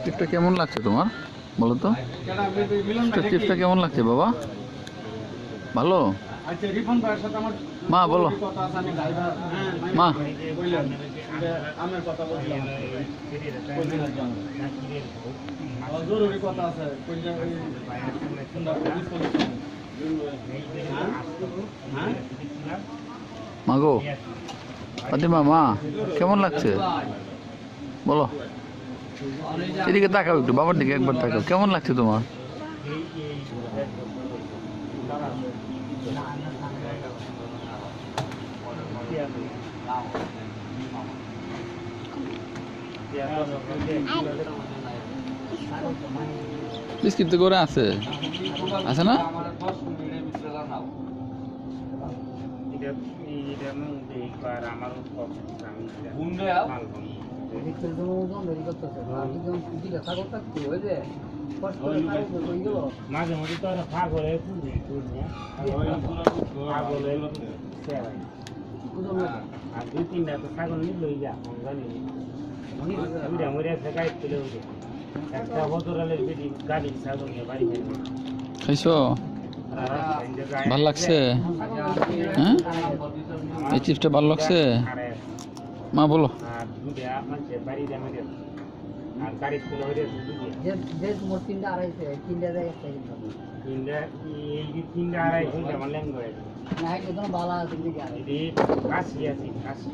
টিপটা কেমন লাগছে তোমার বলো তো? টিপটা কেমন লাগছে বাবা? ভালো? মা বলো মা। জরুরি কথা আছে মাগো ফাতিমা, মা কেমন লাগছে বলো? এদিকে তাকাও, একটু বাবার দিকে একবার তাকাও। কেমন লাগছে তোমার? বিস্কিট তো করে আছে আছে না? মাঝে মাঝে তো পাগলে আর দুই তিনটা তো ছাগল নিল মরে আছে গাড়ি তুলে উঠে একটা বদরালের বেটি গাড়ি ছাগল নিয়ে বাড়ি খাইছো? ভাল লাগছে? হ্যাঁ, এই চিপসটা ভালো লাগছে মা বলো? আর দুটা মানুষের বাড়ি দেবে আর গাড়ি তুলে উঠে তিনটা আড়াইশো আমার লেন করে কাশি আছে কাশি